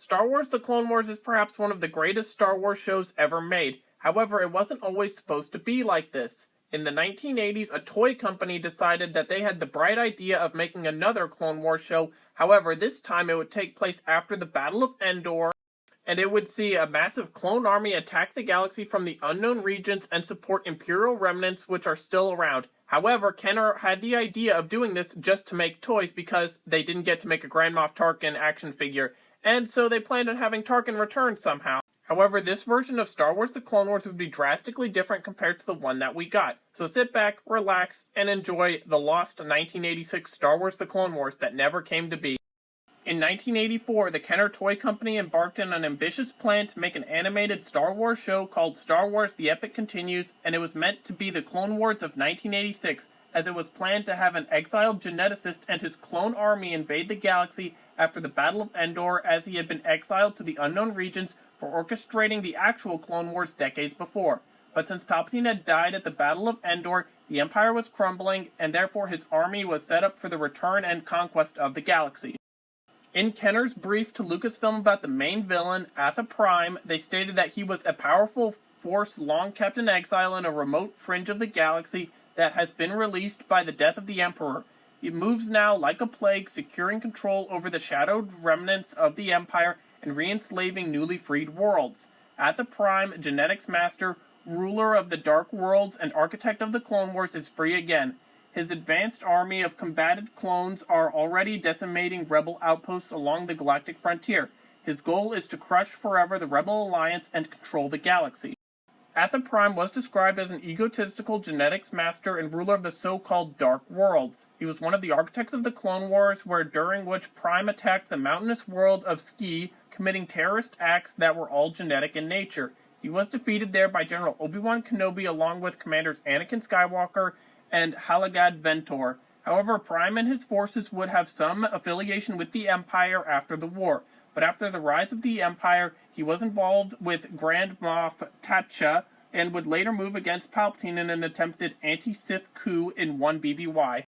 Star Wars The Clone Wars is perhaps one of the greatest Star Wars shows ever made. However, it wasn't always supposed to be like this. In the 1980s, a toy company decided that they had the bright idea of making another Clone Wars show. However, this time it would take place after the Battle of Endor, and it would see a massive clone army attack the galaxy from the unknown regions and support Imperial remnants which are still around. However, Kenner had the idea of doing this just to make toys because they didn't get to make a Grand Moff Tarkin action figure, and so they planned on having Tarkin return somehow. However, this version of Star Wars The Clone Wars would be drastically different compared to the one that we got. So sit back, relax, and enjoy the lost 1986 Star Wars The Clone Wars that never came to be. In 1984, the Kenner Toy Company embarked on an ambitious plan to make an animated Star Wars show called Star Wars The Epic Continues, and it was meant to be the Clone Wars of 1986, as it was planned to have an exiled geneticist and his clone army invade the galaxy after the Battle of Endor, as he had been exiled to the unknown regions for orchestrating the actual Clone Wars decades before. But since Palpatine had died at the Battle of Endor, the Empire was crumbling, and therefore his army was set up for the return and conquest of the galaxy. In Kenner's brief to Lucasfilm about the main villain, Atha Prime, they stated that he was a powerful force long kept in exile in a remote fringe of the galaxy that has been released by the death of the Emperor. It moves now like a plague, securing control over the shadowed remnants of the Empire and re-enslaving newly freed worlds. Atha Prime, genetics master, ruler of the Dark Worlds, and architect of the Clone Wars, is free again. His advanced army of combated clones are already decimating rebel outposts along the galactic frontier. His goal is to crush forever the Rebel Alliance and control the galaxy. Atha Prime was described as an egotistical genetics master and ruler of the so-called Dark Worlds. He was one of the architects of the Clone Wars, during which Prime attacked the mountainous world of Ski, committing terrorist acts that were all genetic in nature. He was defeated there by General Obi-Wan Kenobi along with Commanders Anakin Skywalker and Halagad Ventor. However, Prime and his forces would have some affiliation with the Empire after the war, but after the rise of the Empire, he was involved with Grand Moff Tatcha and would later move against Palpatine in an attempted anti-Sith coup in 1 BBY.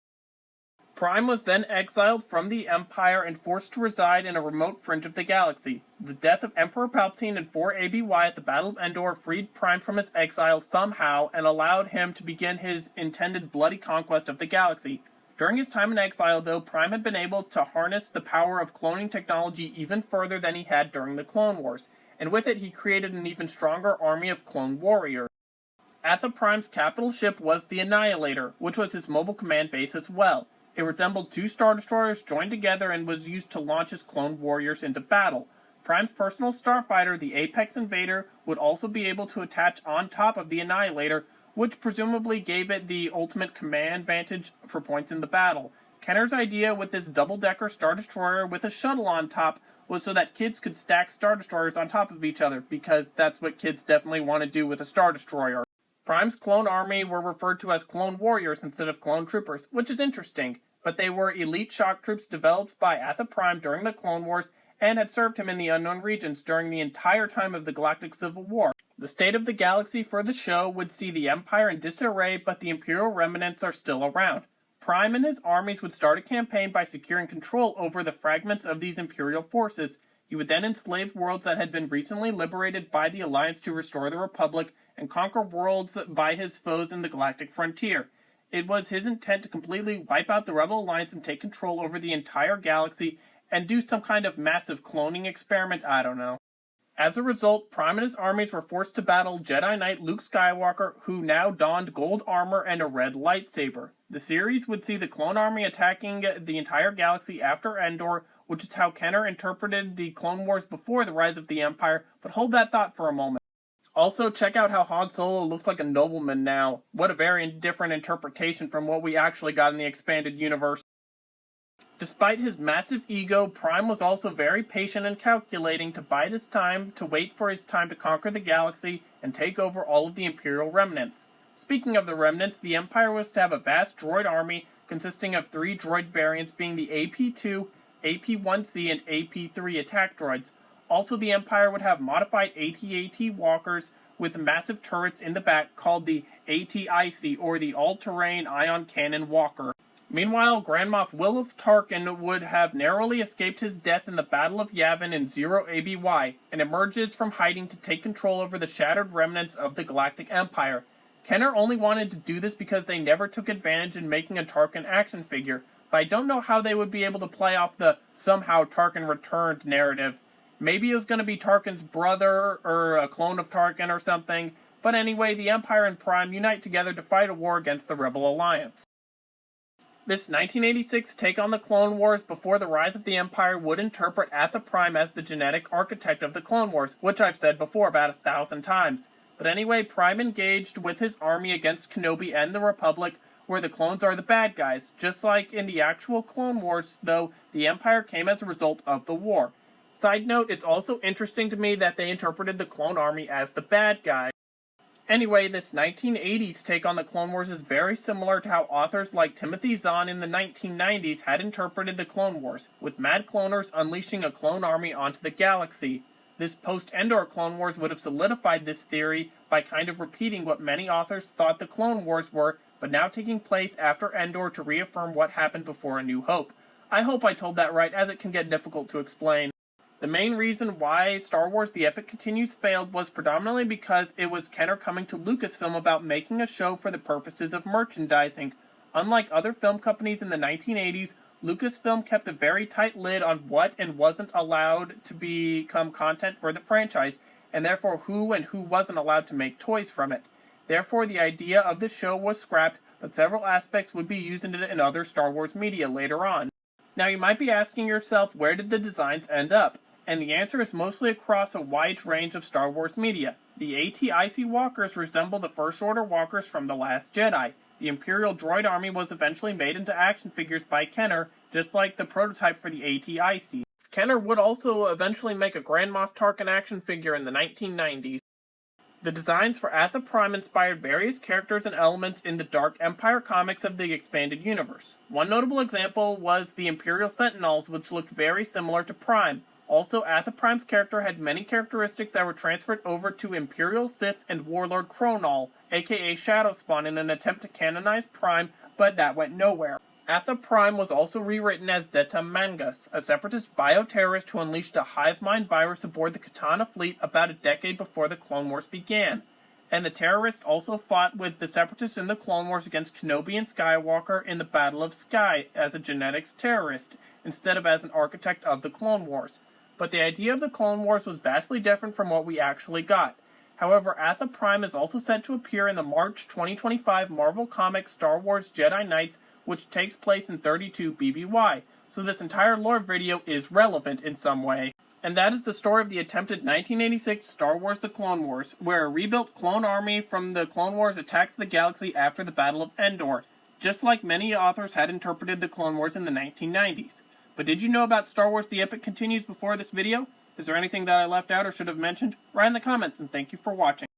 Prime was then exiled from the Empire and forced to reside in a remote fringe of the galaxy. The death of Emperor Palpatine in 4 ABY at the Battle of Endor freed Prime from his exile somehow and allowed him to begin his intended bloody conquest of the galaxy. During his time in exile, though, Prime had been able to harness the power of cloning technology even further than he had during the Clone Wars, and with it he created an even stronger army of clone warriors. Atha Prime's capital ship was the Annihilator, which was his mobile command base as well. It resembled 2 Star Destroyers joined together and was used to launch his clone warriors into battle. Prime's personal starfighter, the Apex Invader, would also be able to attach on top of the Annihilator, which presumably gave it the ultimate command advantage for points in the battle. Kenner's idea with this double-decker Star Destroyer with a shuttle on top was so that kids could stack Star Destroyers on top of each other, because that's what kids definitely want to do with a Star Destroyer. Prime's clone army were referred to as clone warriors instead of clone troopers, which is interesting, but they were elite shock troops developed by Atha Prime during the Clone Wars and had served him in the unknown regions during the entire time of the Galactic Civil War. The state of the galaxy for the show would see the Empire in disarray, but the Imperial remnants are still around. Prime and his armies would start a campaign by securing control over the fragments of these Imperial forces. He would then enslave worlds that had been recently liberated by the Alliance to restore the Republic and conquer worlds by his foes in the galactic frontier. It was his intent to completely wipe out the Rebel Alliance and take control over the entire galaxy and do some kind of massive cloning experiment, I don't know. As a result, Prime and his armies were forced to battle Jedi Knight Luke Skywalker, who now donned gold armor and a red lightsaber. The series would see the clone army attacking the entire galaxy after Endor, which is how Kenner interpreted the Clone Wars before the rise of the Empire, but hold that thought for a moment. Also, check out how Han Solo looks like a nobleman now. What a very different interpretation from what we actually got in the expanded universe. Despite his massive ego, Prime was also very patient and calculating to bide his time, to wait for his time to conquer the galaxy and take over all of the Imperial remnants. Speaking of the remnants, the Empire was to have a vast droid army consisting of 3 droid variants being the AP-2, AP-1C, and AP-3 attack droids. Also, the Empire would have modified AT-AT walkers with massive turrets in the back called the AT-IC, or the All-Terrain Ion Cannon Walker. Meanwhile, Grand Moff Wilf Tarkin would have narrowly escaped his death in the Battle of Yavin in 0 ABY, and emerges from hiding to take control over the shattered remnants of the Galactic Empire. Kenner only wanted to do this because they never took advantage in making a Tarkin action figure, but I don't know how they would be able to play off the somehow Tarkin returned narrative. Maybe it was going to be Tarkin's brother, or a clone of Tarkin or something, but anyway, the Empire and Prime unite together to fight a war against the Rebel Alliance. This 1986 take on the Clone Wars before the rise of the Empire would interpret Atha Prime as the genetic architect of the Clone Wars, which I've said before about 1,000 times. But anyway, Prime engaged with his army against Kenobi and the Republic, where the clones are the bad guys. Just like in the actual Clone Wars, though, the Empire came as a result of the war. Side note, it's also interesting to me that they interpreted the clone army as the bad guy. Anyway, this 1980s take on the Clone Wars is very similar to how authors like Timothy Zahn in the 1990s had interpreted the Clone Wars, with mad cloners unleashing a clone army onto the galaxy. This post-Endor Clone Wars would have solidified this theory by kind of repeating what many authors thought the Clone Wars were, but now taking place after Endor to reaffirm what happened before A New Hope. I hope I told that right, as it can get difficult to explain. The main reason why Star Wars The Epic Continues failed was predominantly because it was Kenner coming to Lucasfilm about making a show for the purposes of merchandising. Unlike other film companies in the 1980s, Lucasfilm kept a very tight lid on what and wasn't allowed to become content for the franchise, and therefore who and who wasn't allowed to make toys from it. Therefore, the idea of the show was scrapped, but several aspects would be used in other Star Wars media later on. Now you might be asking yourself, where did the designs end up? And the answer is mostly across a wide range of Star Wars media. The AT-IC walkers resemble the First Order walkers from The Last Jedi. The Imperial droid army was eventually made into action figures by Kenner, just like the prototype for the AT-IC. Kenner would also eventually make a Grand Moff Tarkin action figure in the 1990s. The designs for Atha Prime inspired various characters and elements in the Dark Empire comics of the expanded universe. One notable example was the Imperial Sentinels, which looked very similar to Prime. Also, Atha Prime's character had many characteristics that were transferred over to Imperial Sith and Warlord Kronal, aka Shadowspawn, in an attempt to canonize Prime, but that went nowhere. Atha Prime was also rewritten as Zeta Mangus, a separatist bioterrorist who unleashed a hive mind virus aboard the Katana fleet about a decade before the Clone Wars began. And the terrorist also fought with the separatists in the Clone Wars against Kenobi and Skywalker in the Battle of Sky as a genetics terrorist, instead of as an architect of the Clone Wars. But the idea of the Clone Wars was vastly different from what we actually got. However, Atha Prime is also set to appear in the March 2025 Marvel Comics Star Wars Jedi Knights, which takes place in 32 BBY, so this entire lore video is relevant in some way. And that is the story of the attempted 1986 Star Wars The Clone Wars, where a rebuilt clone army from the Clone Wars attacks the galaxy after the Battle of Endor, just like many authors had interpreted the Clone Wars in the 1990s. But did you know about Star Wars The Epic Continues before this video? Is there anything that I left out or should have mentioned? Write in the comments, and thank you for watching.